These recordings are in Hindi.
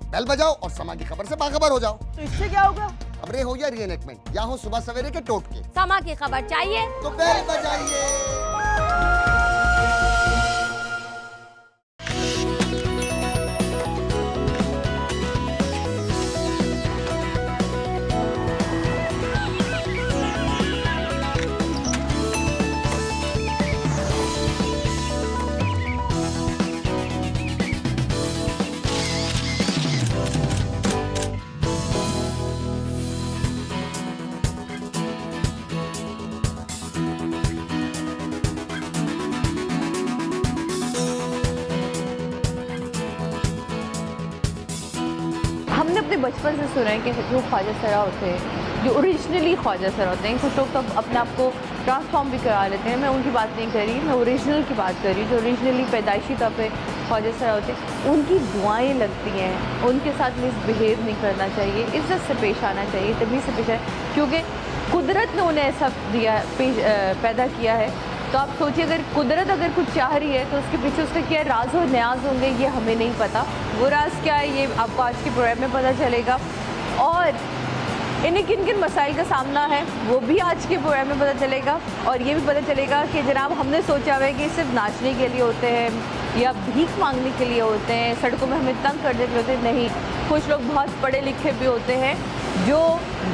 बेल बजाओ और समा की खबर से बाखबर हो जाओ। तो इससे क्या होगा? खबरें हो या रीएनेक्टमेंट या हो सुबह सवेरे के टोटके, समा की खबर चाहिए तो बेल बजाइए। हमने अपने बचपन से सुना है कि जो ख्वाजा सरा होते हैं, जो ओरिजिनली ख्वाजा सरा होते हैं, कुछ लोग तो अपने आप को ट्रांसफॉर्म भी करा लेते हैं। मैं उनकी बात नहीं कर रही, मैं ओरिजिनल की बात कर रही हूँ। जो ओरिजिनली पैदाइशी तौर पे ख्वाजा सरा होते हैं, उनकी दुआएं लगती हैं, उनके साथ मिसबिहेव नहीं करना चाहिए, इज्जत से पेश आना चाहिए, तभी से पेश आए, क्योंकि कुदरत ने उन्हें ऐसा दिया पैदा किया है। तो आप सोचिए, अगर कुदरत अगर कुछ चाह रही है तो उसके पीछे उसका क्या राज और न्याज होंगे, ये हमें नहीं पता। वो राज क्या है ये आपको आज के प्रोग्राम में पता चलेगा, और इन्हें किन किन मसाइल का सामना है वो भी आज के प्रोग्राम में पता चलेगा। और ये भी पता चलेगा कि जनाब हमने सोचा हुआ है कि सिर्फ नाचने के लिए होते हैं या भीख मांगने के लिए होते हैं, सड़कों में हमें तंग करने के लिए होते हैं। नहीं, कुछ लोग बहुत पढ़े लिखे भी होते हैं जो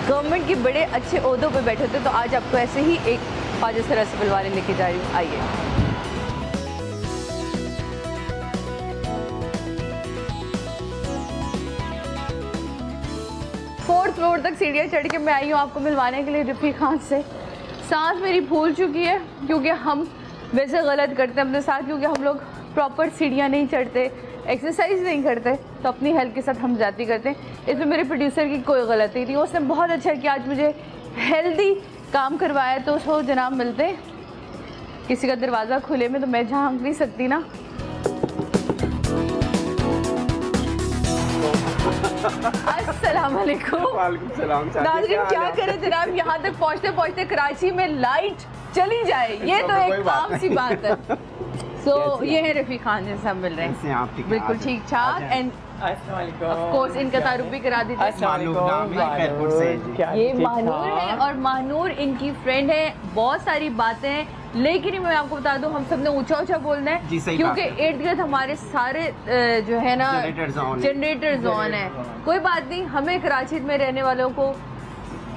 गवर्नमेंट के बड़े अच्छे ओहदों पे बैठे होते हैं। तो आज आपको ऐसे ही एक ख्वाजा सरा से बिलवाने लेके जा रही हूँ, आइए। फोर्थ फ्लोर तक सीढ़ियाँ चढ़ के मैं आई हूँ आपको मिलवाने के लिए रफ़ीक खान से। सांस मेरी फूल चुकी है, क्योंकि हम वैसे गलत करते हैं अपने साथ, क्योंकि हम लोग प्रॉपर सीढ़ियाँ नहीं चढ़ते, एक्सरसाइज नहीं करते, तो अपनी हेल्थ के साथ हम जाती करते हैं। इसमें मेरे प्रोड्यूसर की कोई गलती नहीं, उसने बहुत अच्छा किया, आज मुझे हेल्दी काम करवाया। तो उसको जनाब मिलते, किसी का दरवाज़ा खुले में तो मैं झांक नहीं सकती ना। अस्सलाम वालेकुम। वालेकुम सलाम। नाज़रीन क्या करें जनाब, यहाँ तक पहुँचते पहुँचते कराची में लाइट चली जाए, ये तो एक आम सी बात है। सो ये है रफ़ीक खान जिनसे हम मिल रहे हैं, बिल्कुल ठीक ठाक। एंड ऑफ कोर्स इनका तारुफ भी करा दीजिए। ये महानूर है और महानूर इनकी फ्रेंड है। बहुत सारी बातें हैं, लेकिन मैं आपको बता दूं हम सब ने ऊंचा ऊंचा बोलना है, क्योंकि इर्द गिर्द हमारे सारे जो है ना जनरेटर जोन है। कोई बात नहीं, हमें कराची में रहने वालों को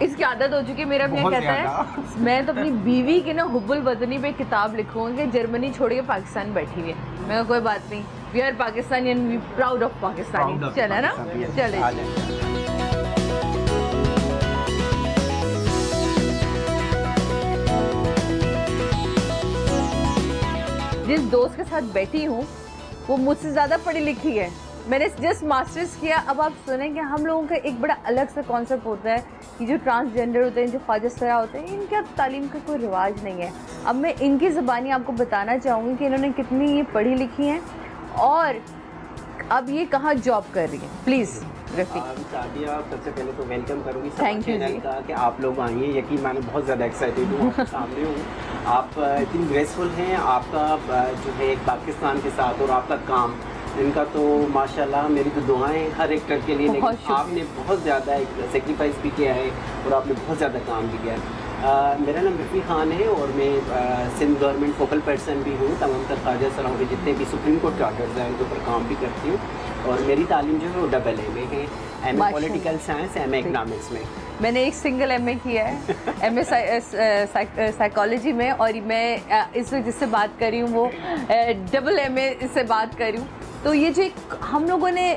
इसकी आदत हो चुकी है। मेरा भैया कहता है मैं तो अपनी बीवी की ना हुब्बुल वतनी पे किताब लिखूंगी, जर्मनी छोड़ के पाकिस्तान बैठी हुई है। मैं कोई बात नहीं, we are Pakistani and we proud of Pakistani. चले ना, चले। जिस दोस्त के साथ बैठी हूँ वो मुझसे ज़्यादा पढ़ी लिखी है, मैंने जस्ट मास्टर्स किया। अब आप सुनें कि हम लोगों का एक बड़ा अलग सा कॉन्सेप्ट होता है कि जो ट्रांसजेंडर होते हैं, जो ख्वाजा सरा होते हैं, इनका तालीम का कोई रिवाज नहीं है। अब मैं इनकी ज़बानी आपको बताना चाहूँगी कि इन्होंने कितनी ये पढ़ी लिखी हैं और अब ये कहाँ जॉब कर रही हैं। प्लीज़ रफ़ीक। सादिया, सबसे पहले तो वेलकम करूँगी थैंक यू जी कि आप लोग आई हैं। यकीन मैं बहुत ज़्यादा एक्साइटेड हूँ, आपके सामने हूँ। आप इतनी ग्रेसफुल हैं, आपका जो है पाकिस्तान के साथ और आपका काम, इनका तो माशाल्लाह मेरी तो दुआएं हर एक्टर के लिए। लेकिन आपने बहुत ज़्यादा एक सेक्रीफाइस भी किया है और आपने बहुत ज़्यादा काम भी किया है। मेरा नाम रफ़ीक खान है और मैं सिंध गवर्नमेंट फोकल पर्सन भी हूँ। तमाम तर ख्वाजा सराओं के जितने भी सुप्रीम कोर्ट चार्टर्स हैं उनके ऊपर काम भी करती हूँ। और मेरी तालीम जो है वो डबल MA है, MA political science, MA economics में। मैंने एक सिंगल MA किया है, MA साइकोलॉजी में, और मैं इस वक्त जिससे बात कर रही हूँ वो डबल MA से बात कर रही हूँ। तो ये जो हम लोगों ने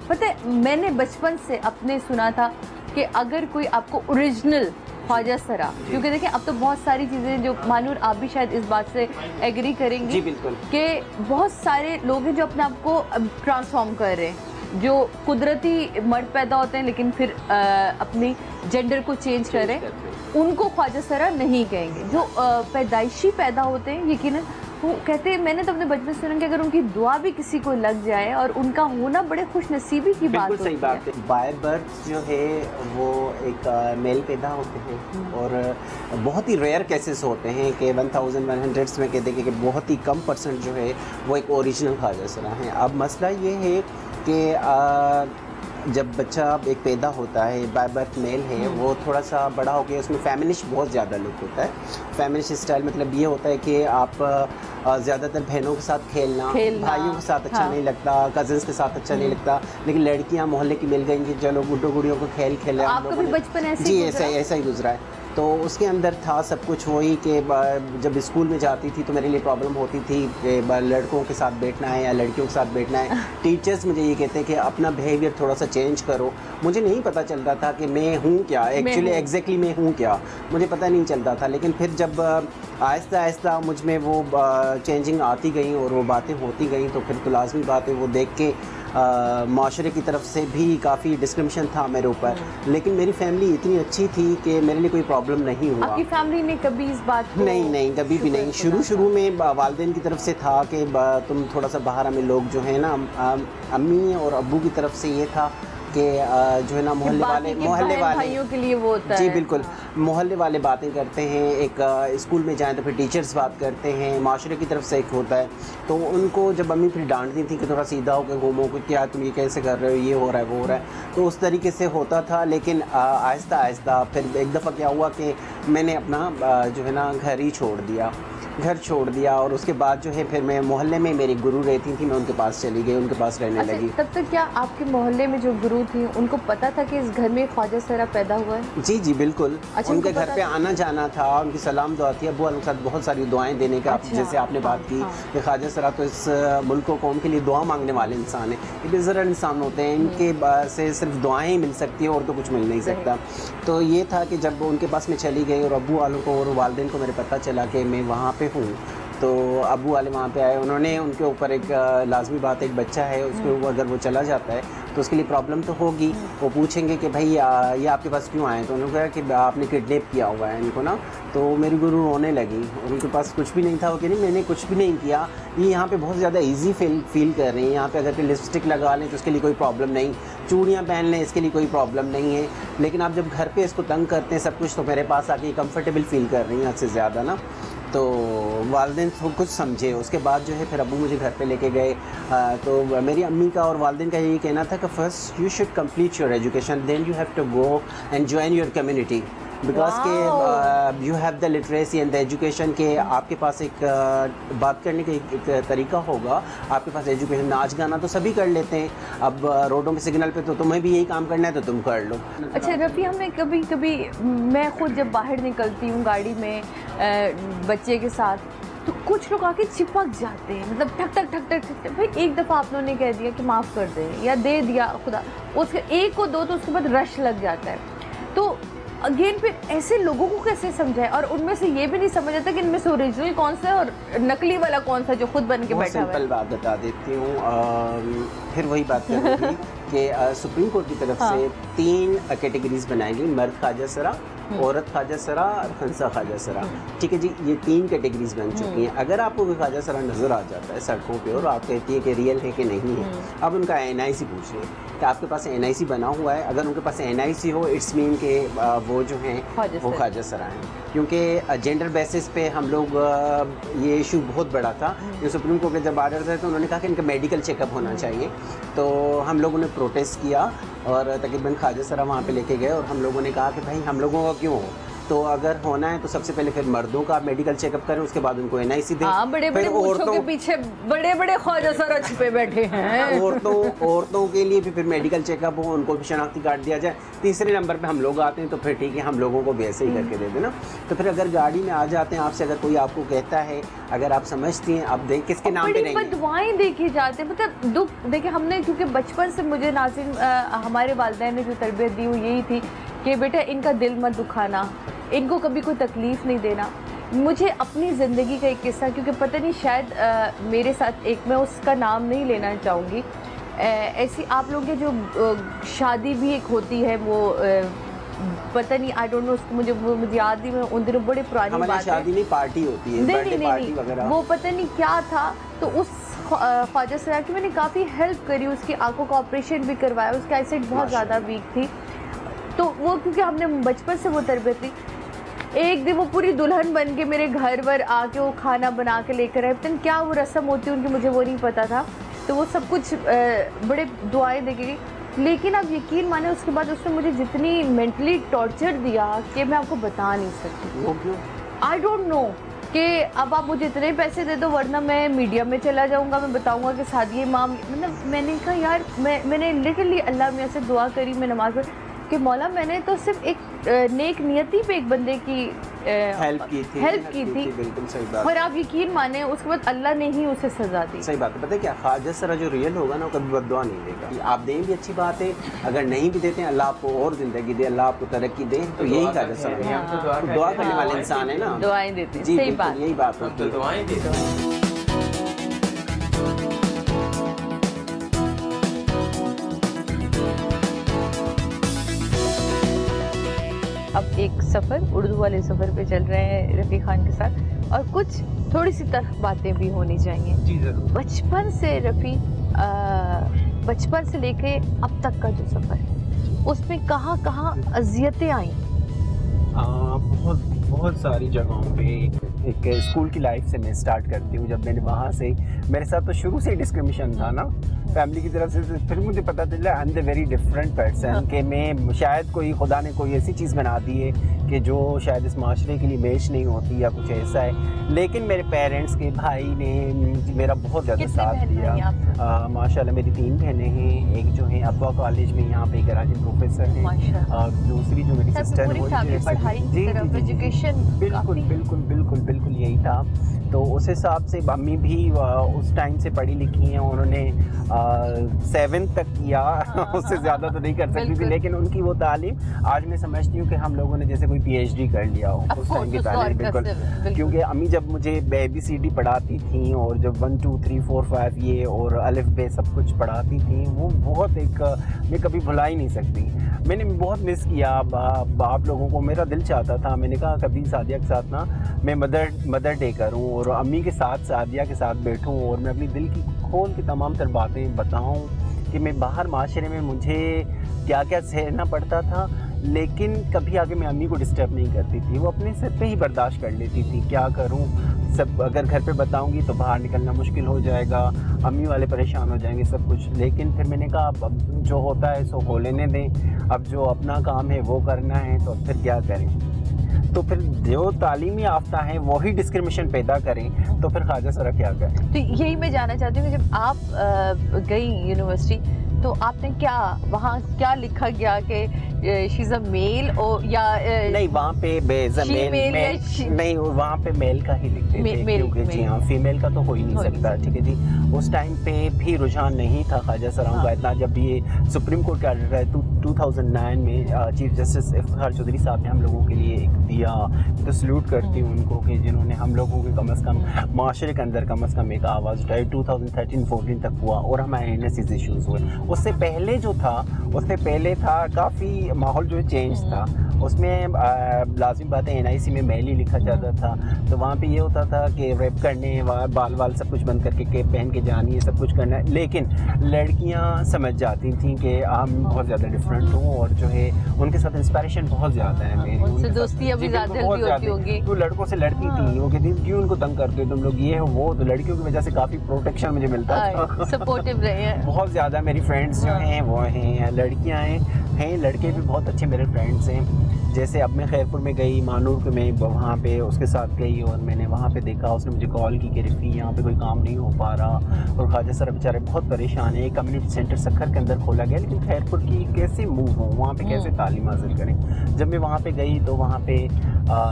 पता है, मैंने बचपन से अपने सुना था कि अगर कोई आपको ओरिजिनल ख्वाजा सरा, क्योंकि देखिए अब तो बहुत सारी चीज़ें जो मानूर आप भी शायद इस बात से एग्री करेंगे जी बिल्कुल, कि बहुत सारे लोग हैं जो अपने आप को ट्रांसफॉर्म कर रहे हैं, जो कुदरती मर्द पैदा होते हैं लेकिन फिर अपनी जेंडर को चेंज कर रहे हैं, उनको ख्वाजा सरा नहीं कहेंगे। जो पैदाइशी पैदा होते हैं, यकीनन वो कहते हैं, मैंने तो अपने बचपन से सुना कि अगर उनकी दुआ भी किसी को लग जाए और उनका होना बड़े खुश नसीबी की बात होती है। सही बात है। बाय बर्थ जो है वो एक मेल पैदा होते हैं और बहुत ही रेयर केसेस होते हैं कि 1100 में कहते हैं कि बहुत ही कम परसेंट जो है वो एक ओरिजिनल ख्वाजा सरा है। अब मसला ये है कि जब बच्चा एक पैदा होता है, बाय बर्थ मेल है, वो थोड़ा सा बड़ा हो गया, उसमें फेमिनिस्ट बहुत ज़्यादा लुक होता है। फेमिनिस्ट स्टाइल मतलब ये होता है कि आप ज़्यादातर बहनों के साथ खेलना, भाइयों के साथ अच्छा नहीं लगता, कज़न्स के साथ अच्छा नहीं लगता, लेकिन लड़कियां मोहल्ले की मिल गई कि चलो गुड्डो गुड़ियों को खेल खेले। आपका भी बचपन ऐसे जी ऐसा ही गुजरा है। तो उसके अंदर था सब कुछ वही कि जब स्कूल में जाती थी तो मेरे लिए प्रॉब्लम होती थी कि लड़कों के साथ बैठना है या लड़कियों के साथ बैठना है। टीचर्स मुझे ये कहते हैं कि अपना बिहेवियर थोड़ा सा चेंज करो। मुझे नहीं पता चल रहा था कि मैं हूँ क्या, एक्चुअली एग्जैक्टली मैं हूँ क्या, मुझे पता नहीं चलता था। लेकिन फिर जब आहिस्ता आहिस्ता मुझ में वो चेंजिंग आती गई और वो बातें होती गई, तो फिर तो लाजमी बात है वो देख के माशरे की तरफ से भी काफ़ी डिस्क्रिमिनेशन था मेरे ऊपर। लेकिन मेरी फैमिली इतनी अच्छी थी कि मेरे लिए कोई प्रॉब्लम नहीं हुआ। आपकी फैमिली ने कभी इस बात को नहीं कभी भी नहीं। शुरू में वालिदैन की तरफ से था कि तुम थोड़ा सा बाहर, हमें लोग जो है ना अम्मी और अब्बू की तरफ से ये था कि जो है ना मोहल्ले वाले भाइयों के लिए वो होता जी है। बिल्कुल, मोहल्ले वाले बातें करते हैं। एक स्कूल में जाएं तो फिर टीचर्स बात करते हैं, माशरे की तरफ से एक होता है। तो उनको जब अम्मी फिर डांटती थी कि थोड़ा सीधा होकर घूमो, कि क्या तुम ये कैसे कर रहे हो, ये हो रहा है वो हो रहा है, तो उस तरीके से होता था। लेकिन आहिस्ता आहिस्ता फिर एक दफ़ा क्या हुआ कि मैंने अपना जो है ना घर छोड़ दिया और उसके बाद जो है फिर मैं मोहल्ले में मेरी गुरु रहती थी, मैं उनके पास चली गई, उनके पास रहने लगी। तब तक क्या आपके मोहल्ले में जो गुरु थी उनको पता था कि इस घर में ख्वाजा सरा पैदा हुआ है? जी बिल्कुल। उनके घर पे था? आना जाना था, उनकी सलाम दुआ थी, अब्बू के साथ बहुत सारी दुआएं देने का। जैसे आपने बात की कि ख्वाजा सरा तो इस मुल्क को कौम के लिए दुआ मांगने वाले इंसान है, ये बेज़र इंसान होते हैं, इनके से सिर्फ दुआएं ही मिल सकती हैं और तो कुछ मिल नहीं सकता। तो ये था कि जब उनके पास मैं चली गई और अब्बू वालों को और वालिदैन को मेरे पता चला कि मैं वहाँ पे हूँ, तो अब्बू वाले वहाँ पे आए। उन्होंने उनके ऊपर एक लाजमी बात, एक बच्चा है उसके ऊपर अगर वो चला जाता है तो उसके लिए प्रॉब्लम तो होगी। वो पूछेंगे कि भाई ये आपके पास क्यों आए, तो उन्होंने कहा कि आपने किडनैप किया हुआ है इनको ना। तो मेरी गुरु रोने लगी और उनके पास कुछ भी नहीं था। वो कह रही मैंने कुछ भी नहीं किया, ये यहाँ पे बहुत ज़्यादा ईजी फील कर रही हैं। यहाँ पे अगर कोई लिपस्टिक लगा लें तो उसके लिए कोई प्रॉब्लम नहीं, चूड़ियाँ पहन लें इसके लिए कोई प्रॉब्लम नहीं है, लेकिन आप जब घर पे इसको तंग करते हैं सब कुछ, तो मेरे पास आके कंफर्टेबल फील कर रही हैं हद से ज़्यादा ना। तो वालिदैन तो कुछ समझे। उसके बाद जो है फिर अब्बू मुझे घर पे लेके गए। तो मेरी अम्मी का और वालिदैन का यही कहना था कि first you should complete your education, then you have to go and join your community, because के you have the literacy and the education, के आपके पास एक बात करने का एक तरीका होगा, आपके पास एजुकेशन। नाच गाना तो सभी कर लेते हैं, अब रोडों में सिग्नल पे तो तुम्हें भी यही काम करना है तो तुम कर लो। अच्छा रफ़ी, हमें कभी मैं खुद जब बाहर निकलती हूँ गाड़ी में बच्चे के साथ, तो कुछ लोग आके चिपक जाते हैं, मतलब ठक ठक ठक ठक ठक। भाई एक दफ़ा आप लोगों ने कह दिया कि माफ़ कर दे या दे दिया खुदा, उसके एक को दो तो उसके बाद रश लग जाता है। तो अगेन फिर ऐसे लोगों को कैसे समझाए, और उनमें से ये भी नहीं समझ आता कि इनमें से ओरिजिनल कौन सा है और नकली वाला कौन सा जो खुद बन के बैठा हुआ है। सिंपल बात बता देती हूँ, फिर वही बात करूँगी कि सुप्रीम कोर्ट की तरफ से 3 कैटेगरीज बनाई गई, मर्द ख्वाजा सरा, औरत ख्वाजा सरा और खंसा ख्वाजा सरा। ठीक है जी, ये 3 कैटेगरीज बन चुकी हैं। अगर आपको कोई ख्वाजा सरा नज़र आ जाता है सड़कों पे और आप कहती है कि रियल है कि नहीं है, अब उनका NIC पूछ लें कि आपके पास NIC बना हुआ है। अगर उनके पास NIC हो, इट्स मीन के वो जो हैं वो ख्वाजा सरा हैं, क्योंकि जेंडर बेसिस पे हम लोग ये इशू बहुत बड़ा था। ये सुप्रीम कोर्ट के जब आर्डर थे तो उन्होंने कहा कि इनका मेडिकल चेकअप होना चाहिए। तो हम लोगों ने प्रोटेस्ट किया और तकरीबन ख्वाजा सरा वहाँ पे लेके गए और हम लोगों ने कहा कि भाई हम लोगों का क्यों हो, तो अगर होना है तो सबसे पहले फिर मर्दों का मेडिकल चेकअप करें, उसके बाद उनको NIC दें। बड़े बड़े मूंछों के पीछे बड़े बड़े ख्वाजा सरा छुपे बैठे हैं। औरतों के लिए भी फिर मेडिकल चेकअप हो, उनको भी शनाख्ती कार्ड दिया जाए। तीसरे नंबर पे हम लोग आते हैं तो फिर ठीक है, हम लोगों को भी ऐसे ही करके दे देना। तो फिर अगर गाड़ी में आ जाते हैं आपसे, अगर कोई आपको कहता है, अगर आप समझती हैं, आप देख किसके नाम पे रहेंगे, दुआएं देखी जाती है। मतलब दुख देखिए हमने, क्योंकि बचपन से मुझे नाज़रीन हमारे वालिदैन ने जो तरबियत दी वो यही थी कि बेटा इनका दिल मत दुखाना, इनको कभी कोई तकलीफ़ नहीं देना। मुझे अपनी ज़िंदगी का एक किस्सा, क्योंकि पता नहीं शायद मेरे साथ एक, मैं उसका नाम नहीं लेना चाहूँगी, ऐसी आप लोगों के जो शादी भी एक होती है, वो पता नहीं, आई डोंट नो उसको, मुझे याद नहीं, मैं उन दिनों बड़े पुरानी बात है, शादी नहीं पार्टी होती है, नहीं, वो पता नहीं क्या था। तो उस ख्वाजा सरा की मैंने काफ़ी हेल्प करी, उसकी आंखों का ऑपरेशन भी करवाया, उसकी आईसाइट बहुत ज़्यादा वीक थी। तो वो क्योंकि हमने बचपन से वो तरबियत दी, एक दिन वो पूरी दुल्हन बन के मेरे घर पर आके वो खाना बना के लेकर आए। पता क्या वो रस्म होती है उनकी, मुझे वो नहीं पता था। तो वो सब कुछ बड़े दुआएं देगी। लेकिन आप यकीन माने उसके बाद उसने मुझे जितनी मेंटली टॉर्चर दिया कि मैं आपको बता नहीं सकती। वो क्यों? आई डोंट नो कि अब आप मुझे इतने पैसे दे दो वरना मैं मीडिया में चला जाऊंगा, मैं बताऊंगा कि साथ ये मामले, मतलब मैंने कहा यार मैंने लिटरली अल्लाह मियाँ से दुआ करी, मैं नमाज पढ़ी कि मौला मैंने तो सिर्फ एक नेक नियति पे एक बंदे की हेल्प की थी। बिल्कुल सही बात। और आप यकीन माने उसके बाद अल्लाह ने ही उसे सजा दी। सही बात है। पता है क्या, ख्वाजा सरा जो रियल होगा ना वो कभी बद्दुआ नहीं देगा। आप दें भी अच्छी बात है, अगर नहीं भी देते हैं अल्लाह आपको और ज़िंदगी दे, अल्लाह आपको तरक्की दे, तो यही ख्वाजा सरा है। दुआ करने वाले इंसान है ना, दुआएं देते हैं। जी सही बात, यही बात होती है। दुआएं देते हैं। अब एक सफ़र उर्दू वाले सफ़र पे चल रहे हैं रफ़ी खान के साथ, और कुछ थोड़ी सी तल्ख़ बातें भी होनी चाहिए। जी ज़रूर। बचपन से रफ़ी, बचपन से लेके अब तक का जो सफ़र है उसमें कहाँ कहाँ अज़ियतें आई? बहुत सारी जगहों पे। एक स्कूल की लाइफ से मैं स्टार्ट करती हूँ। जब मैंने वहाँ से, मेरे साथ तो शुरू से ही डिस्क्रिमिनेशन था ना फैमिली की तरफ से, फिर मुझे पता चला I am the very different person, कि मैं शायद कोई खुदा ने कोई ऐसी चीज़ बना दी है कि जो शायद इस माशरे के लिए मैच नहीं होती या कुछ ऐसा है। लेकिन मेरे पेरेंट्स के भाई ने मेरा बहुत ज़्यादा साथ दिया। माशाल्लाह मेरी 3 बहनें हैं। एक जो है अब्बा कॉलेज में यहाँ पे कराची प्रोफेसर हैं, और दूसरी जो मेरी सिस्टर है वो बिल्कुल यही था। तो उस हिसाब से मम्मी भी उस टाइम से पढ़ी लिखी हैं, उन्होंने 7th तक किया उससे ज़्यादा तो नहीं कर सकती थी, लेकिन उनकी वो तालीम आज मैं समझती हूँ कि हम लोगों ने जैसे कोई PhD कर लिया हो उस टाइम की तालीम। बिल्कुल, क्योंकि अम्मी जब मुझे ABCD पढ़ाती थी और जब 1 2 3 4 5 ये और अलिफ बे सब कुछ पढ़ाती थी, वो बहुत एक मैं कभी भुला ही नहीं सकती। मैंने बहुत मिस किया आप लोगों को। मेरा दिल चाहता था, मैंने कहा कभी सादिया के साथ ना मैं मदर डे करूं और अम्मी के साथ सादिया के साथ बैठूं और मैं अपनी दिल की खोल की तमाम तर बातें बताऊं कि मैं बाहर माशरे में मुझे क्या क्या सहना पड़ता था, लेकिन कभी आगे मैं अम्मी को डिस्टर्ब नहीं करती थी। वो अपने सिर पे ही बर्दाश्त कर लेती थी। क्या करूं, सब अगर घर पे बताऊंगी तो बाहर निकलना मुश्किल हो जाएगा, अम्मी वाले परेशान हो जाएंगे, सब कुछ। लेकिन फिर मैंने कहा अब जो होता है सो हो लेने दें, अब जो अपना काम है वो करना है, तो फिर क्या करें। तो फिर जो तालीमी याफ्ता है वही डिस्क्रिमिनेशन पैदा करें, तो फिर ख्वाजा सरा क्या करें। तो यही मैं जानना चाहती हूँ कि जब आप गई यूनिवर्सिटी तो आपने क्या वहाँ क्या लिखा गया कि शी इज़ अ मेल और या नहीं, वहाँ पे नहीं, वहाँ पे मेल का ही लिखते थे, क्योंकि जी हाँ फीमेल का तो हो ही नहीं सकता। ठीक है जी, उस टाइम पे भी रुझान नहीं था ख्वाजा सराओं का इतना। जब ये सुप्रीम कोर्ट का ऑर्डर है 2009 में चीफ जस्टिस इफ्तिखार चौधरी साहब ने हम लोगों के लिए एक दिया, तो सल्यूट करती हूँ उनको कि जिन्होंने हम लोगों के कम अज़ कम माशरे के अंदर कम अज़ कम एक आवाज़ उठाई। 2013-14 तक हुआ और हमारे NSCs इशूज़ हुए। उससे पहले जो था, उससे पहले था काफ़ी माहौल जो है चेंज था। उसमें लाजिम बात है NIC में मेल ही लिखा जाता था, तो वहाँ पे ये होता था कि रेप करने, बाल वाल सब कुछ बंद करके केप पहन के जानी है, सब कुछ करना है। लेकिन लड़कियाँ समझ जाती थी कि हम बहुत ज़्यादा डिफरेंट हूँ और जो है उनके साथ इंस्पिरेशन बहुत ज़्यादा है मेरी। उनसे दोस्ती अभी ज़्यादा होती होगी। तो लड़कों से लड़ती थी, वो कहती क्यों उनको तंग करते हो तुम लोग, ये है वो। तो लड़कियों की वजह से काफ़ी प्रोटेक्शन मुझे मिलता था, सपोर्टिव रहे हैं बहुत ज़्यादा। मेरी फ्रेंड्स जो हैं वो हैं, लड़कियाँ हैं, लड़के भी बहुत अच्छे मेरे फ्रेंड्स हैं। जैसे अब मैं खैरपुर में गई, मानूर में वहाँ पे उसके साथ गई और मैंने वहाँ पे देखा, उसने मुझे कॉल की कि रफ़ी यहाँ पे कोई काम नहीं हो पा रहा और ख्वाजा सर बेचारे बहुत परेशान है। कम्युनिटी सेंटर सखर के अंदर खोला गया, लेकिन खैरपुर की कैसे मूव हो, वहाँ पे कैसे तालीम हासिल करें। जब मैं वहाँ पे गई तो वहाँ पे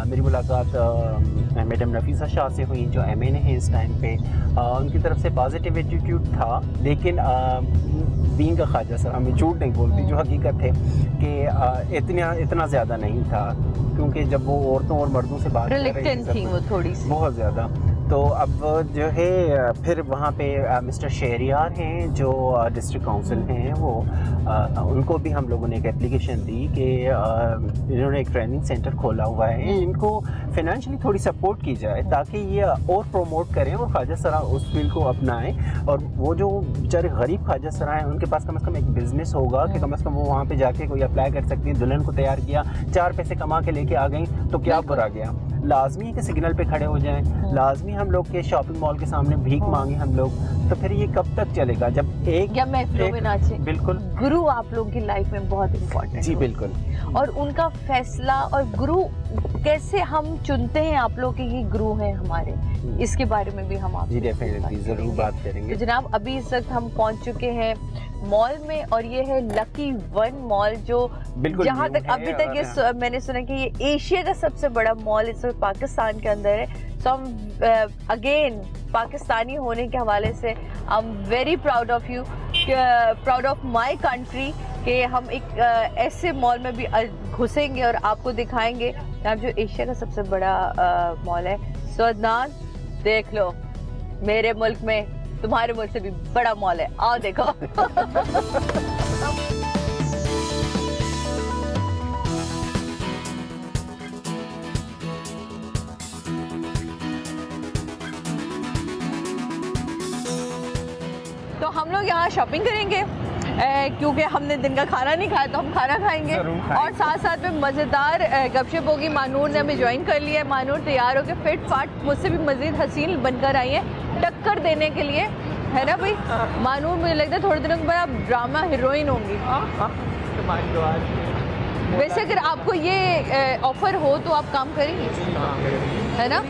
मेरी मुलाकात मैडम नफीसा शाह से हुई, जो MA हैं इस टाइम पे। उनकी तरफ से पॉजिटिव एटीट्यूड था, लेकिन बीइंग का ख्वाजा सर, मैं झूठ नहीं बोलती, जो हकीकत है कि इतना ज़्यादा नहीं था, क्योंकि जब वो औरतों और मर्दों से बात कर रही थी वो थोड़ी सी बहुत ज़्यादा। तो अब जो है फिर वहाँ पे मिस्टर शहरियार हैं जो डिस्ट्रिक्ट काउंसिल हैं, वो उनको भी हम लोगों ने एक एप्लीकेशन दी कि इन्होंने एक ट्रेनिंग सेंटर खोला हुआ है, इनको फाइनेंशियली थोड़ी सपोर्ट की जाए ताकि ये और प्रमोट करें और ख्वाजा सरा उस फील्ड को अपनाएं। और वो जो बेचारे गरीब ख्वाजा सरा हैं उनके पास कम से कम एक बिज़नेस होगा कि कम से कम वो वहाँ पे जाके कोई अप्लाई कर सकती हैं। दुल्हन को तैयार किया, 4 पैसे कमा के लेके आ गई तो क्या बुरा गया। लाजमी है कि सिग्नल पे खड़े हो जाएं, लाजमी हम लोग के शॉपिंग मॉल के सामने भीख मांगे हम लोग, तो फिर ये कब तक चलेगा? जब एक या महफिलों में नाचे। बिल्कुल, गुरु आप लोगों की लाइफ में बहुत इम्पोर्टेंट जी बिल्कुल, और उनका फैसला और गुरु कैसे हम चुनते हैं आप लोग के ये गुरु हैं हमारे, इसके बारे में भी हम आपसे डेफिनेटली जरूर बात करेंगे। तो जनाब अभी इस वक्त हम पहुंच चुके हैं मॉल में, और ये है लकी वन मॉल, जो जहाँ तक अभी तक ये मैंने सुना कि ये एशिया का सबसे बड़ा मॉल इस वक्त पाकिस्तान के अंदर है। सो हम अगेन पाकिस्तानी होने के हवाले से I am very proud of you, proud of my country, कि हम एक ऐसे मॉल में भी घुसेंगे और आपको दिखाएंगे यहाँ जो एशिया का सबसे बड़ा मॉल है। सो अदनान देख लो, मेरे मुल्क में तुम्हारे मुल्क से भी बड़ा मॉल है, आओ देखो। तो हम लोग यहाँ शॉपिंग करेंगे क्योंकि हमने दिन का खाना नहीं खाया, तो हम खाना खाएंगे और साथ साथ में मज़ेदार गपशप होगी। मानूर ने हमें ज्वाइन कर लिया है, मानूर तैयार होकर फिट फाट मुझसे भी मज़ीद हसीन बनकर आई है टक्कर देने के लिए, है ना भाई? मानूर मुझे लगता है थोड़े दिनों के बाद ड्रामा हीरोइन होंगी। वैसे अगर आपको ये ऑफर हो तो आप काम करेंगे, है ना?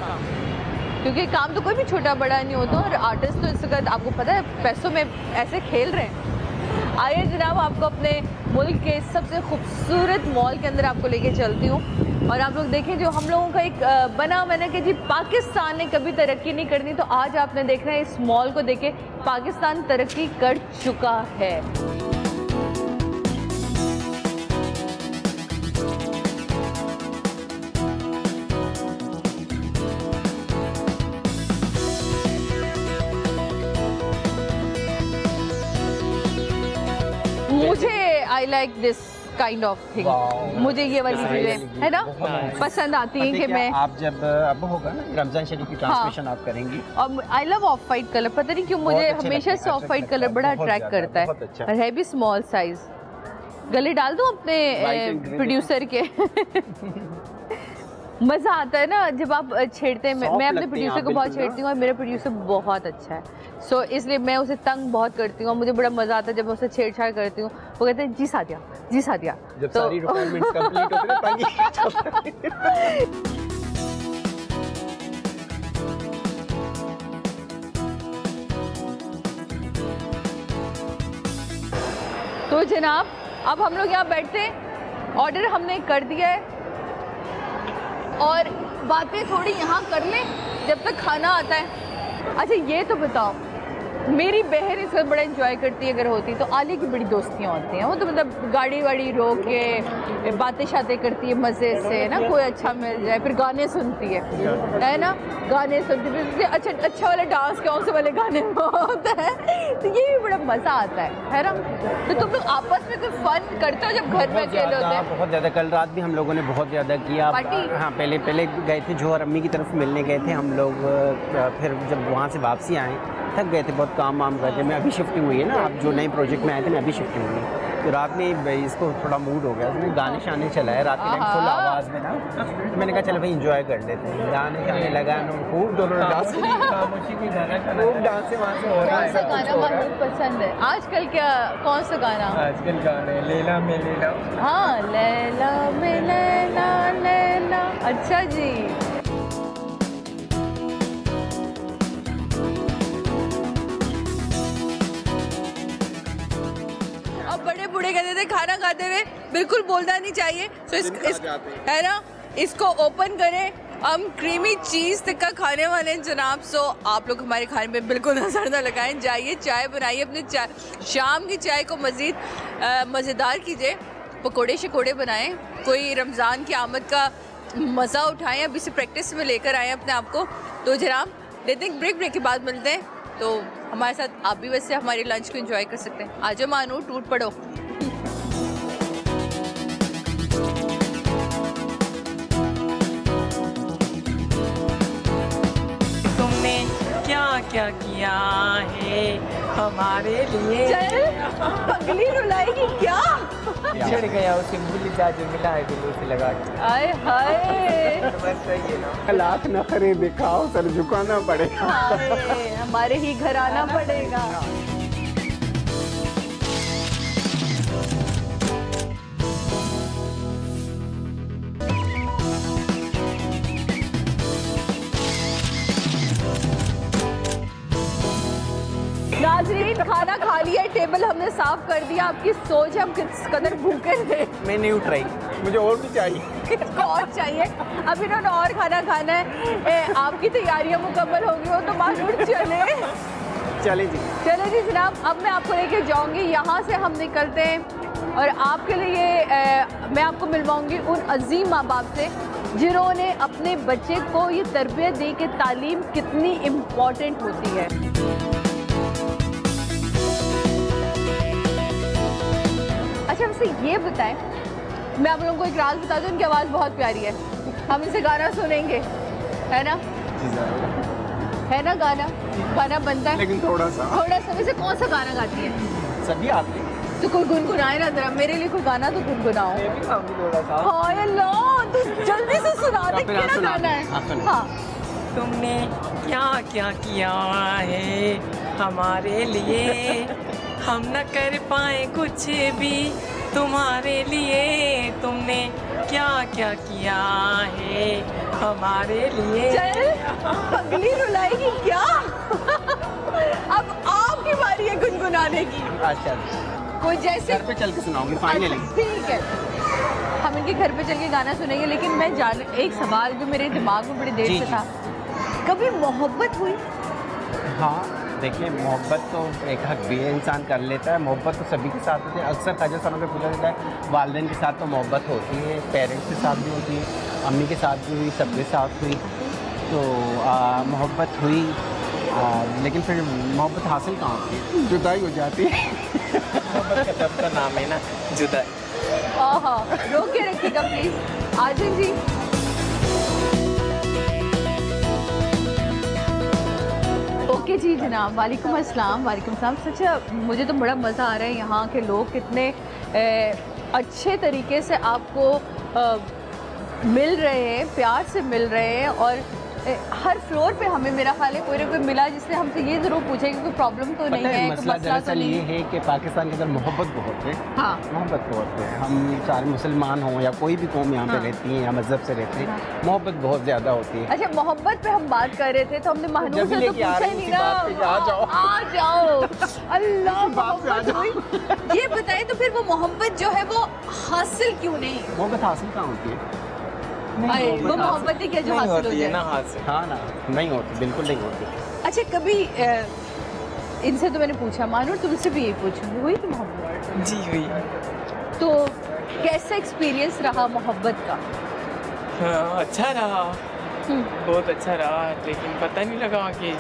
क्योंकि काम तो कोई भी छोटा बड़ा नहीं होता, और आर्टिस्ट तो इस वक्त आपको पता है पैसों में ऐसे खेल रहे हैं। आइए जनाब, आपको अपने मुल्क के सबसे खूबसूरत मॉल के अंदर आपको लेके चलती हूँ, और आप लोग देखें जो हम लोगों का एक बना मैंने कि जी पाकिस्तान ने कभी तरक्की नहीं करनी, तो आज आपने देखना है इस मॉल को देखे पाकिस्तान तरक्की कर चुका है। मुझे I like this kind of thing, मुझे ये वाली चीजें है ना पसंद आती हैं कि मैं आप जब अब होगा ना रमजान शरीफ की ट्रांसमिशन आप करेंगी, और I love of white colour, पता नहीं क्यों मुझे हमेशा से ऑफ वाइट कलर बड़ा अट्रैक्ट करता है, और है भी स्मॉल साइज। गले डाल दूं अपने प्रोड्यूसर के। मज़ा आता है ना जब आप छेड़ते हैं। मैं अपने प्रोड्यूसर को बहुत छेड़ती हूँ और मेरा प्रोड्यूसर बहुत अच्छा है, सो इसलिए मैं उसे तंग बहुत करती हूँ। मुझे बड़ा मज़ा आता है जब मैं उसे छेड़छाड़ करती हूँ। वो कहते हैं जी सादिया, जी सादिया। जब सारी रिक्वायरमेंट्स कंप्लीट होती हैं तो जनाब अब हम लोग यहाँ बैठते हैं, ऑर्डर हमने कर दिया है और बातें थोड़ी यहाँ कर लें जब तक खाना आता है। अच्छा ये तो बताओ, मेरी बहन इसका बड़ा एंजॉय करती है, अगर होती तो आली की बड़ी दोस्तियाँ होती हैं। वो तो मतलब गाड़ी वाड़ी रोक के बातें शातें करती है मज़े से ना, कोई अच्छा मिल जाए, फिर गाने सुनती है ना, गाने सुनती है। फिर अच्छा वाला डांस कौन से वाले गाने में होता है, तो ये भी बड़ा मज़ा आता है ना। तो तुम लोग आपस में कोई फन करते हो जब घर में अकेले होते हैं? बहुत ज़्यादा, कल रात भी हम लोगों ने बहुत ज़्यादा किया। हाँ, पहले गए थे जोहर अम्मी की तरफ मिलने गए थे हम लोग, फिर जब वहाँ से वापसी आए थक गए थे, बहुत काम वाम करते। मैं अभी शिफ्टिंग हुई है ना, आप जो नए प्रोजेक्ट में आए थे, मैं अभी शिफ्टिंग हुई। तो रात में इसको थोड़ा मूड हो गया, उसने गाने शाने चलाए रात के टाइम फुल आवाज़ में ना, तो मैंने कहा चलो भाई इंजॉय कर लेते हैं। गाने शाने लगा, खूब दोनों डांस, खूब डांस से वहाँ से हो रहा है। कौन सा गाना बहुत पसंद है आजकल? क्या कौन सा गाना आजकल? गाने लैला में लैला। हाँ, लैला में लैला लैला। अच्छा जी, बूढ़े कहते थे खाना खाते हुए बिल्कुल बोलना नहीं चाहिए, तो है ना, इसको ओपन करें। हम क्रीमी चीज़ टिक्का खाने वाले हैं जनाब। सो आप लोग हमारे खाने में बिल्कुल नजर न लगाएं, जाइए चाय बनाइए, अपने चाय शाम की चाय को मज़ीद मज़ेदार कीजिए, पकोड़े शकोड़े बनाएं, कोई रमज़ान की आमद का मज़ा उठाएं। अभी से प्रैक्टिस में लेकर आएँ अपने आप को। तो जनाब लेते हैं ब्रेक के बाद मिलते हैं। तो हमारे साथ आप भी वैसे हमारी लंच को एंजॉय कर सकते हैं। आ जाओ मानू, टूट पड़ो। तुमने क्या क्या किया है हमारे लिए? पगली रुलाएगी क्या? बिछड़ गया उसे भूल जा जो मिला है दिलों से लगा के। आए हाय, बस सही है ना। लाख नखरे दिखाओ सर झुकाना पड़ेगा। हाय, हमारे ही घर आना पड़ेगा। नाज़रीन, खाना खा लिया, टेबल हमने साफ कर दिया। आपकी सोच है हम किस कदर भूखे थे। मैं नहीं उठ रही, मुझे और भी चाहिए। इसको और चाहिए, अब इन्होंने और खाना खाना है। आपकी तैयारियां मुकम्मल होंगी हो तो मासूर चले चले जी जनाब। अब मैं आपको लेके जाऊंगी, यहाँ से हम निकलते हैं और आपके लिए मैं आपको मिलवाऊंगी उन अजीम माँ बाप से जिन्होंने अपने बच्चे को ये तरबियत दी कि तालीम कितनी इम्पोर्टेंट होती है। अच्छा, वैसे ये बताएं, मैं आप लोगों को एक राज बता दूं, इनकी आवाज़ बहुत प्यारी है। हम इसे गाना सुनेंगे, है ना? है ना गाना? गाना बनता है लेकिन थोड़ा सा वैसे कौन सा गाना गाती है? सभी आते तो कोई गुनगुनाए ना जरा, मेरे लिए कोई गाना तो गुनगुनाओ। मैं भी गाऊंगी थोड़ा सा। हाय अल्लाह, तू जल्दी से सुना दे, फिर आप क्या सुना गाना दे। है? हाँ, सुनो। हाँ, तुमने क्या क्या किया है हमारे लिए, हम न कर पाए कुछ भी तुम्हारे लिए। तुमने क्या क्या किया है हमारे लिए। चल पगली रुलाएगी क्या? अब आपकी बारी है गुनगुनाने की। अच्छा, कोई जैसे घर पे चल के सुनाऊंगी फाइनली। ठीक है, हम इनके घर पे चल के गाना सुनेंगे। लेकिन मैं एक सवाल जो मेरे दिमाग में बड़ी देर जी, से जी। था, कभी मोहब्बत हुई? हाँ, देखिए मोहब्बत तो एक हक भी है, इंसान कर लेता है। मोहब्बत तो सभी के साथ होती है। अक्सर ख्वाजा साहब से पूछा जाता है, वालिदैन के साथ तो मोहब्बत होती है, पेरेंट्स के साथ भी होती है, अम्मी के साथ भी हुई, सबके साथ हुई। तो मोहब्बत हुई, लेकिन फिर मोहब्बत हासिल कहाँ होती है? जुदाई हो जाती है। मोहब्बत का तब का नाम है ना जुदा। आहा, रोक के रखिएगा प्लीज। आजिम जी, ओके जी जनाब, वालेकुम अस्सलाम। वालेकुम सलाम। सच मुझे तो बड़ा मज़ा आ रहा है, यहाँ के लोग कितने अच्छे तरीके से आपको मिल रहे हैं, प्यार से मिल रहे हैं। और हर फ्लोर पे हमें मेरा ख्याल है कोई ना कोई मिला जिससे हमसे ये ज़रूर पूछे कि कोई प्रॉब्लम तो नहीं है, मसला तो दरअसल नहीं ये है कि पाकिस्तान के अंदर मोहब्बत बहुत है। हाँ, मोहब्बत बहुत है। हम सारे मुसलमान हों या कोई भी कौम यहाँ पे हाँ। रहती है या मज़हब से रहते हैं, हाँ। मोहब्बत बहुत ज़्यादा होती है। अच्छा, मोहब्बत पे हम बात कर रहे थे तो हमने महनूर जब से भी तो लेके आ पूछा रहे ही हैं, नहीं उसी बात पे ना। आ जाओ। आ जाओ, अल्लाह, बात पे आ मोहब्बत हुई। ये बताएं तो फिर वो मोहब्बत जो है वो हासिल क्यों नहीं? मोहब्बत हासिल कहाँ होती है? आए, वो मोहब्बत ही क्या जो नहीं हासिल हो होती है ना जाए? हाथ से। हाँ ना, नहीं होती, बिल्कुल नहीं होती। अच्छा, कभी इनसे तो मैंने पूछा, मानूर तुमसे भी यही पूछूंगी, हुई थी मोहब्बत? जी हुई। तो कैसा एक्सपीरियंस रहा मोहब्बत का? हाँ, अच्छा रहा, बहुत अच्छा रहा, लेकिन पता नहीं लगा कि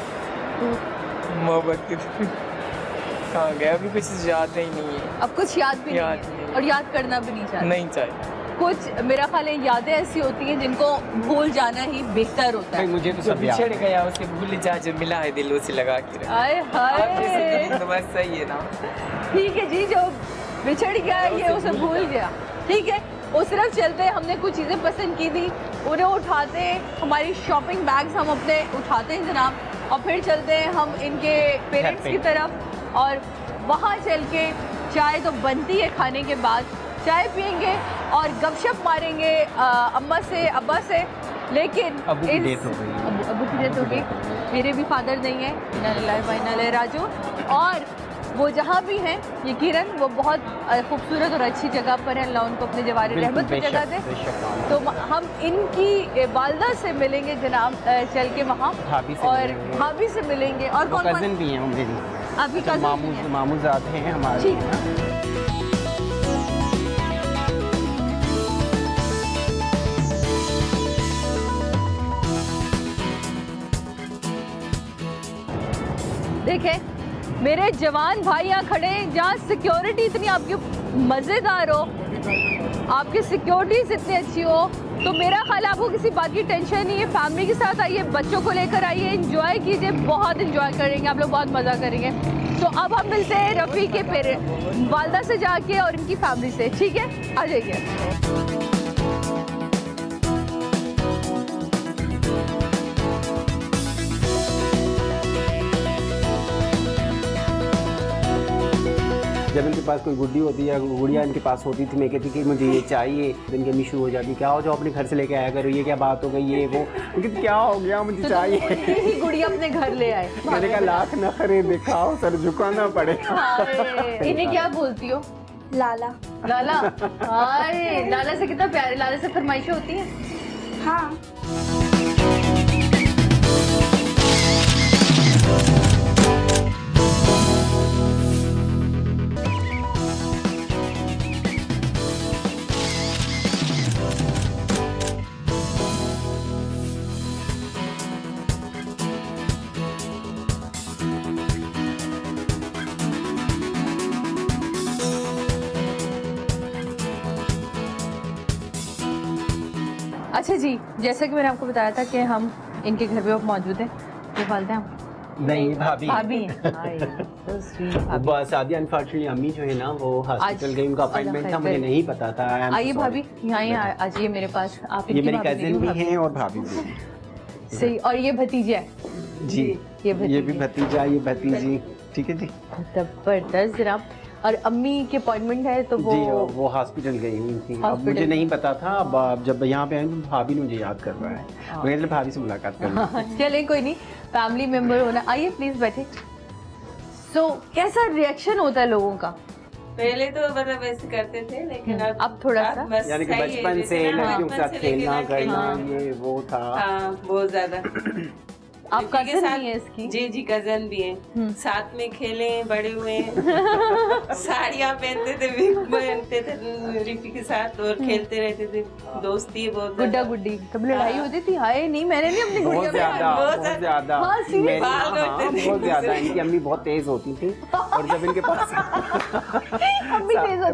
मोहब्बत की कहाँ गया, अभी कुछ याद ही नहीं है। अब कुछ याद भी याद नहीं है नहीं। और याद करना भी नहीं चाहते। नहीं चाहिए। कुछ मेरा ख्याल है यादें ऐसी होती हैं जिनको भूल जाना ही बेहतर होता भाई है। मुझे तो जो सब याद बिछड़ है। गया उसे भूल जा जो मिला है दिलों से लगा के। आए हाय, तो बस सही है ना। ठीक है जी, जो बिछड़ गया ये उसे भूल गया। ठीक है, उस तरफ चलते हैं। हमने कुछ चीज़ें पसंद की थी, उन्हें उठाते हैं, हमारी शॉपिंग बैग्स हम अपने उठाते हैं जनाब, और फिर चलते हैं हम इनके पेरेंट्स की तरफ। और वहाँ चल के चाय तो बनती है, खाने के बाद चाय पियेंगे और गपशप मारेंगे अम्मा से, अब्बा से। लेकिन अबू की डेथ हो गई। अबू की डेथ हो गई, मेरे भी फादर नहीं है, इन्ना लिल्लाहि व इन्ना इलैहि राजिऊन। और वो जहाँ भी हैं यकीनन वो बहुत खूबसूरत और अच्छी जगह पर है, अल्लाह उनको अपने जवार रहमत की जगह दे। तो हम इनकी वालदा से मिलेंगे जनाब, चल के वहाँ, भाभी से और मिलेंगे। भाभी से मिलेंगे। और वो कौन कज़न भी हैं मेरी, आपकी कज़न? मामूजात हैं हमारे। ठीक है। देखें मेरे जवान भाई यहाँ खड़े हैं, जहाँ सिक्योरिटी इतनी आपकी मज़ेदार हो, आपकी सिक्योरिटीज इतनी अच्छी हो तो मेरा ख्याल आपको किसी बात की टेंशन नहीं है, फैमिली के साथ आइए, बच्चों को लेकर आइए, एंजॉय कीजिए, बहुत एंजॉय करेंगे आप लोग, बहुत मज़ा करेंगे। तो अब हम मिलते हैं रफ़ी के पेरेंट्स वालदा से जाके और इनकी फैमिली से, ठीक है, आ जाइए। जब इनके पास कोई गुड्डी होती है, गुड़िया इनके पास होती थी, मैं कहती कि मुझे ये चाहिए, तो इनकी अम्मी शुरू हो जाती, क्या हो जाओ अपने घर से लेके आया करो, ये क्या बात हो गई, ये वो, क्योंकि क्या हो गया मुझे चाहिए। गुड़िया अपने घर ले आए, मैंने कहा लाख नखरे दिखाओ, सर झुकाना पड़ेगा। इन्हें क्या बोलती हो? लाला। लाला, अरे लाला से कितना प्यार है, लाला से फरमाइशें होती हैं? हाँ। अच्छा जी, जैसा कि मैंने आपको बताया था कि हम इनके घर पे मौजूद हैं, ये वालदा हैं? नहीं, भाभी भाभी शादी अनफॉर्चुनेटली अम्मी जो है ना वो हॉस्पिटल गई, उनका अपॉइंटमेंट था, मुझे नहीं पता था। आइए भाभी, यहाँ आ जाइए मेरे पास। आप ये मेरी कजिन भी हैं और भाभी भी। सही, और ये भतीजा है जी, ये भी भतीजा, ये भतीजी, ठीक है जी, जबरदस्त जनाब। और अम्मी के अपॉइंटमेंट है तो वो हॉस्पिटल गई हुई थी, अब मुझे नहीं पता था, अब जब यहाँ पे आए तो भाभी ने मुझे याद कर रहा है, मैं भाभी से मुलाकात करना। चलें कोई नहीं, फैमिली मेंबर होना। आइए प्लीज बैठे। सो कैसा रिएक्शन होता है लोगों का? पहले तो मतलब ऐसे करते थे, लेकिन अब थोड़ा सा यानी कि बचपन से लड़कियों के साथ खेलना करना ये वो था। बहुत ज्यादा। आप कजन भी हैं इसकी? जी जी, कजन भी हैं, साथ में खेले बड़े हुए साड़ियाँ पहनते थे रिफी के साथ और खेलते रहते थे, दोस्ती बहुत। गुड्डा गुड्डी कब लड़ाई होती थी? हाय नहीं, मैंने नहीं अपनी गुड़िया बहुत ज्यादा बहुत ज्यादा। इनकी अम्मी बहुत तेज होती थी और जब इनके पास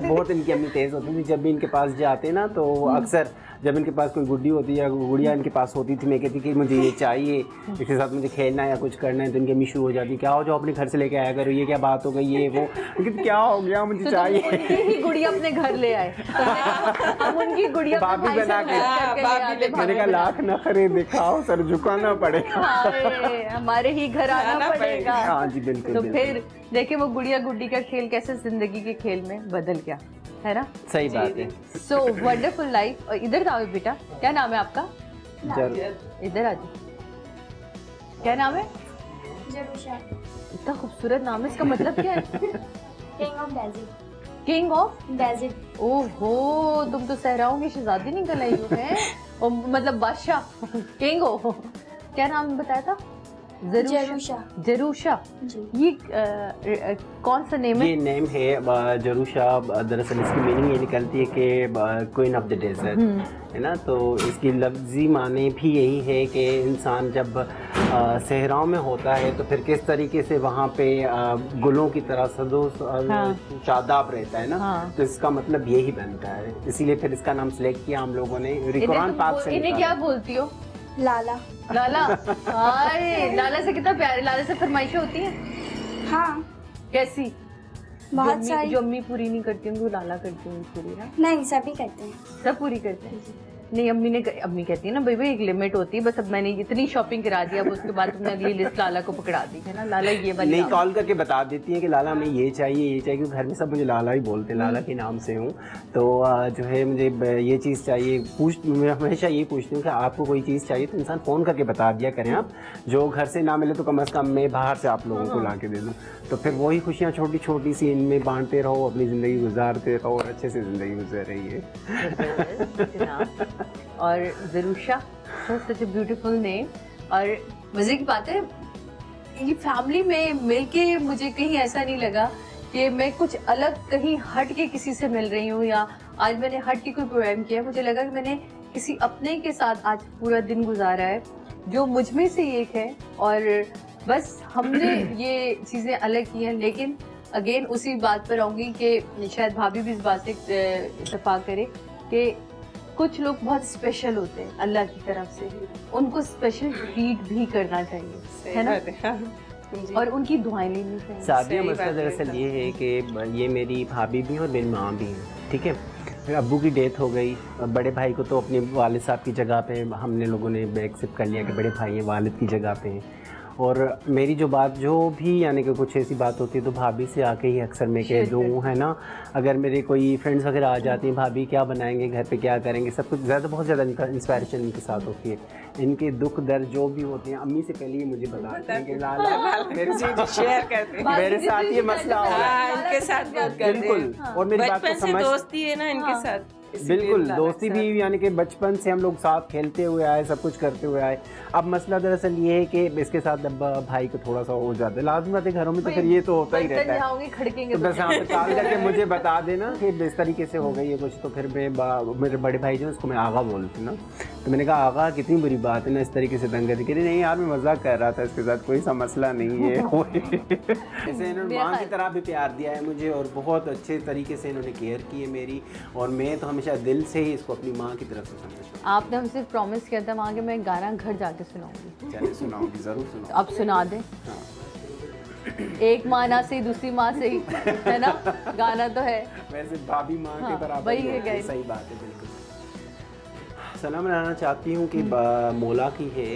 बहुत इनकी अम्मी तेज होती थी, जब भी इनके पास जाते ना तो अक्सर जब इनके पास कोई गुड्डी होती है, गुड़िया इनके पास होती थी, मैं कहती कि मुझे ये चाहिए, इसके साथ मुझे खेलना है या कुछ करना है, तो इनकी अम्मी शुरू हो जाती, क्या हो जाओ अपने घर से लेके आया करो, ये क्या बात हो गई, ये वो, क्योंकि क्या हो गया मुझे चाहिए। ही गुड़िया अपने घर ले आए, हम उनकी गुड़िया भाभी बना के, मैंने कहा लाख नखरे दिखाओ, सर झुकाना पड़ेगा, हमारे ही घर आना पड़ेगा। हाँ जी बिल्कुल। तो फिर देखिए वो गुड़िया गुड्डी का खेल कैसे जिंदगी के खेल में बदल गया, है ना? सही बात है। So wonderful life. और इधर आओ बेटा, क्या नाम है आपका? इधर आ जाओ, क्या नाम है? जरूशा। इतना खूबसूरत नाम है, इसका मतलब क्या है? King of desert. King of desert. ओहो, तुम तो सहराओं की शहजादी निकल आई हो हैं, और मतलब बादशाह किंग हो। क्या नाम बताया था? जरूशा। जरूशा जी। ये कौन सा नेम है? ये नेम है जरूशा, दरअसल इसकी मीनिंग ये निकलती है कि क्वीन ऑफ द डेजर्ट, है ना। तो इसकी लफ्जी माने भी यही है कि इंसान जब सहराओं में होता है तो फिर किस तरीके से वहाँ पे गुलों की तरह सदो शादाब रहता है ना, तो इसका मतलब यही बनता है, इसीलिए फिर इसका नाम सिलेक्ट किया हम लोगों ने। कुरान पाक से इन्हें क्या बोलती हो? लाला। लाला, अरे लाला से कितना प्यार है, लाला से फरमाइशें होती हैं? हाँ। कैसी? बहुत सारी। जो अम्मी पूरी नहीं करती होंगी वो लाला करती होंगी पूरी ना? नहीं, सभी करते हैं। सब पूरी करते हैं। नहीं, अम्मी कहती है ना भाई एक लिमिट होती है, बस अब मैंने इतनी शॉपिंग करा दिया, अब उसके बाद तुमने अगली लिस्ट लाला को पकड़ा दी है ना, लाला ये वाली नहीं कॉल करके बता देती है कि लाला हमें ये चाहिए, क्योंकि घर में सब मुझे लाला ही बोलते हैं, लाला के नाम से हूँ, तो जो है मुझे ये चीज़ चाहिए। मैं हमेशा ये पूछती हूँ कि आपको कोई चीज़ चाहिए तो इंसान फ़ोन करके बता दिया करें, आप जो घर से ना मिले तो कम अज़ कम मैं बाहर से आप लोगों को ला के दे दूँ, तो फिर वही खुशियाँ छोटी छोटी सी इनमें बांटते रहो, अपनी ज़िंदगी गुजारते रहो और अच्छे से ज़िंदगी गुजर रही है। और जरूशा, सच ए ब्यूटीफुल नेम। और मज़े की बात है ये फैमिली में मिलके मुझे कहीं ऐसा नहीं लगा कि मैं कुछ अलग कहीं हट के किसी से मिल रही हूँ, या आज मैंने हट के कोई प्रोग्राम किया। मुझे लगा कि मैंने किसी अपने के साथ आज पूरा दिन गुजारा है जो मुझ में से एक है, और बस हमने ये चीज़ें अलग की हैं। लेकिन अगेन उसी बात पर आऊँगी कि शायद भाभी भी इस बात से इत्तेफाक करे कि कुछ लोग बहुत स्पेशल होते हैं अल्लाह की तरफ से, उनको स्पेशल ट्रीट भी करना चाहिए, है ना? और उनकी दुआएं लेनी चाहिए। सादिया, मसला दरअसल ये है कि ये मेरी भाभी भी और मेरी माँ भी हैं, ठीक है। फिर अब्बू की डेथ हो गई, बड़े भाई को तो अपने वालिद साहब की जगह पे हमने लोगों ने एक्सेप्ट कर लिया कि बड़े भाई हैं, वालिद की जगह पे हैं। और मेरी जो भी यानी कि कुछ ऐसी बात होती है तो भाभी से आके ही अक्सर मैं कह दूँ, है ना। अगर मेरे कोई फ्रेंड्स वगैरह आ जाती हैं, भाभी क्या बनाएंगे, घर पे क्या करेंगे, सब कुछ बहुत ज़्यादा इंस्पायरेशन इनके साथ होती है। इनके दुख दर्द जो भी होते हैं अम्मी से पहले ही मुझे बताते हैं कि लाला मेरे शेयर करते हैं, मेरे साथ ये मसला हो रहा है, इनके साथ बात करते हैं। बिल्कुल। और मेरी बात को समझ, दोस्ती है ना इनके साथ, बिल्कुल दोस्ती भी, यानी कि बचपन से हम लोग साथ खेलते हुए आए, सब कुछ करते हुए आए। अब मसला दरअसल ये है कि इसके साथ अब भाई को थोड़ा सा हो जाता है, लाजमी बात है घरों में, तो फिर ये तो होता ही रहता है। तो बस यहाँ पे कॉल करके मुझे बता देना कि इस तरीके से हो गई है कुछ, तो फिर मेरे बड़े भाई जो उसको मैं आगा बोलती ना, तो मैंने कहा आगा कितनी बुरी बात है ना, इस तरीके से दंगा दिखे। नहीं यार, मैं मजाक कर रहा था, इसके साथ कोई सा मसला नहीं है। ऐसे इन्होंने माँ की तरह भी प्यार दिया है मुझे और बहुत अच्छे तरीके से इन्होंने केयर की है मेरी, और मैं तो हमेशा दिल से ही इसको अपनी माँ की तरफ से समझता हूँ। आपने हमसे प्रॉमिस किया था वहाँ के मैं गाना घर जाके सुनाऊंगी। चलिए सुनाऊंगी, ज़रूर सुनाऊंगी। अब सुना दें। हाँ। एक माँ ना से दूसरी माँ से ही, है ना, गाना तो है। वैसे भाभी माँ के बराबर वही ही है, होती है, सही बात है, बिल्कुल। सलाम लाना चाहती हूँ कि मौला की है,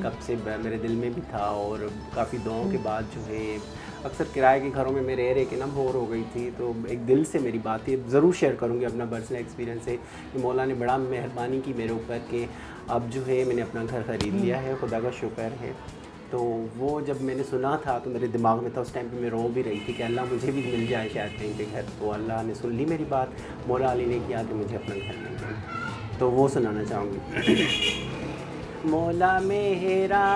कब से मेरे दिल में भी था, और काफ़ी दुआओं के बाद जो है अक्सर किराए के घरों में मैं रह के ना बोर हो गई थी, तो एक दिल से मेरी बात ये ज़रूर शेयर करूँगी अपना पर्सनल एक्सपीरियंस है कि मौला ने बड़ा मेहरबानी की मेरे ऊपर कि अब जो है मैंने अपना घर ख़रीद लिया है, खुदा का शुक्र है। तो वो जब मैंने सुना था तो मेरे दिमाग में था उस टाइम पे, मैं रो भी रही थी कि अल्लाह मुझे भी मिल जाए शायद कहीं पे घर, तो अल्लाह ने सुन ली मेरी बात, मौला अली ने किया कि मुझे अपना घर मिल गया। तो वो सुनाना चाहूँगी। मौला मेरा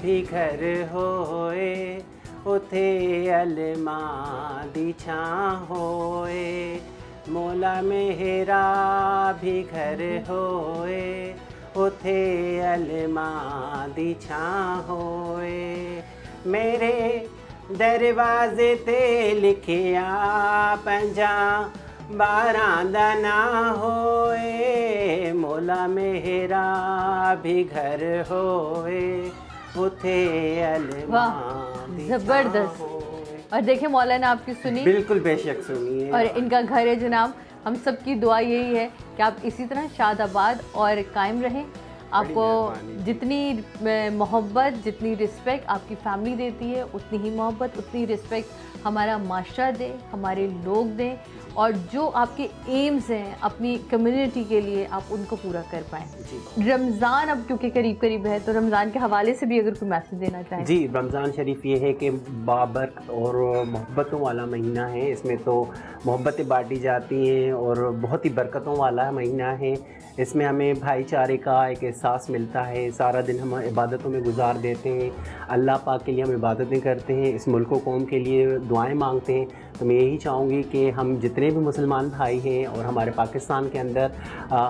भी घर होए, उथे अलमा दी छां होए, मौला मेरा भी घर होए, उथे अलमा दी छां होए, मेरे दरवाजे ते लिखिया पंजा बारां दा ना होए, मौला मेरा भी घर होए, उथे अलमा। जबरदस्त। और देखिए मौला ने आपकी सुनी, बिल्कुल बेशक सुनी है, और इनका घर है जनाब। हम सब की दुआ यही है कि आप इसी तरह शादाबाद और कायम रहें। आपको जितनी मोहब्बत, जितनी रिस्पेक्ट आपकी फैमिली देती है, उतनी ही मोहब्बत, उतनी रिस्पेक्ट हमारा माशरा दे, हमारे लोग दें, और जो आपके एम्स हैं अपनी कम्युनिटी के लिए आप उनको पूरा कर पाएँ। रमज़ान अब क्योंकि करीब करीब है, तो रमज़ान के हवाले से भी अगर कोई मैसेज देना चाहें। जी, रमज़ान शरीफ ये है कि बाबरकत और मोहब्बतों वाला महीना है, इसमें तो मोहब्बतें बांटी जाती हैं और बहुत ही बरकतों वाला महीना है। इसमें हमें भाईचारे का एक एहसास मिलता है, सारा दिन हम इबादतों में गुजार देते हैं, अल्लाह पाक के लिए हम इबादतें करते हैं, इस मुल्क व कौम के लिए दुआएं मांगते हैं। तो मैं यही चाहूँगी कि हम जितने भी मुसलमान भाई हैं और हमारे पाकिस्तान के अंदर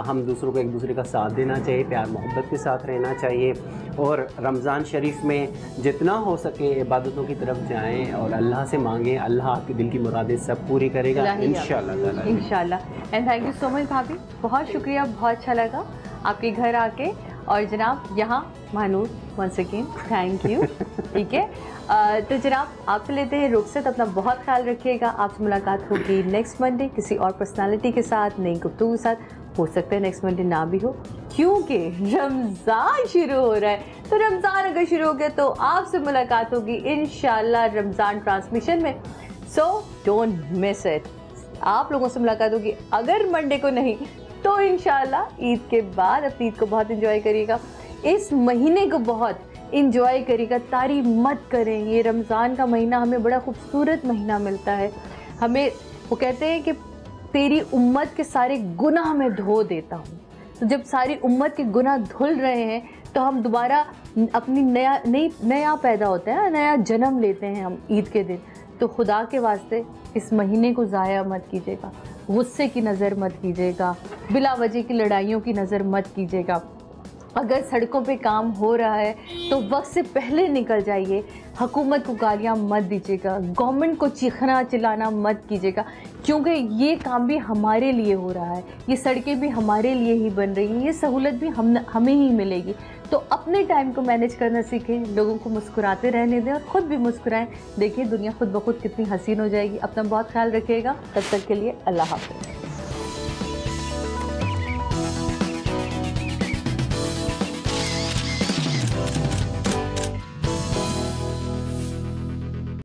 हम दूसरों को एक दूसरे का साथ देना चाहिए, प्यार मोहब्बत के साथ रहना चाहिए, और रमज़ान शरीफ में जितना हो सके इबादतों की तरफ जाएं और अल्लाह से मांगें। अल्लाह आपके दिल की मुरादें सब पूरी करेगा इंशाअल्लाह। इंशाअल्लाह। And thank you so much भाभी, बहुत शुक्रिया, बहुत अच्छा लगा आपके घर आके। और जनाब यहाँ Mahanoor once again thank you. ठीक है, तो जनाब आपसे लेते हैं रुखसत, अपना बहुत ख्याल रखिएगा। आपसे मुलाकात होगी नेक्स्ट मंडे किसी और पर्सनालिटी के साथ, नई गुफ्तगू के साथ। हो सकता है नेक्स्ट मंडे ना भी हो, क्योंकि रमज़ान शुरू हो रहा है। तो रमज़ान अगर शुरू हो गया तो आपसे मुलाकात होगी इंशाल्लाह रमज़ान ट्रांसमिशन में, सो डोंट मिस इट। आप लोगों से मुलाकात होगी अगर मंडे को नहीं तो इंशाल्लाह ईद के बाद। अपनी ईद को बहुत एंजॉय करिएगा, इस महीने को बहुत इंजॉय करिएगा, तारीफ मत करें। ये रमज़ान का महीना हमें बड़ा खूबसूरत महीना मिलता है। हमें वो कहते हैं कि तेरी उम्मत के सारे गुनाह मैं धो देता हूँ। तो जब सारी उम्मत के गुनाह धुल रहे हैं तो हम दोबारा अपनी नया पैदा होता है, नया जन्म लेते हैं हम ईद के दिन। तो खुदा के वास्ते इस महीने को ज़ाया मत कीजिएगा, गुस्से की नज़र मत कीजिएगा, बिला वजह की लड़ाइयों की नज़र मत कीजिएगा। अगर सड़कों पे काम हो रहा है तो वक्त से पहले निकल जाइए। हुकूमत को गालियाँ मत दीजिएगा, गवर्नमेंट को चीखना चिल्लाना मत कीजिएगा, क्योंकि ये काम भी हमारे लिए हो रहा है, ये सड़कें भी हमारे लिए ही बन रही हैं, ये सहूलत भी हमें ही मिलेगी। तो अपने टाइम को मैनेज करना सीखें, लोगों को मुस्कुराते रहने दें और ख़ुद भी मुस्कुराएं। देखिए दुनिया खुद ब खुद कितनी हसीन हो जाएगी। अपना बहुत ख्याल रखिएगा। तब तक के लिए अल्लाह हाफ़िज़।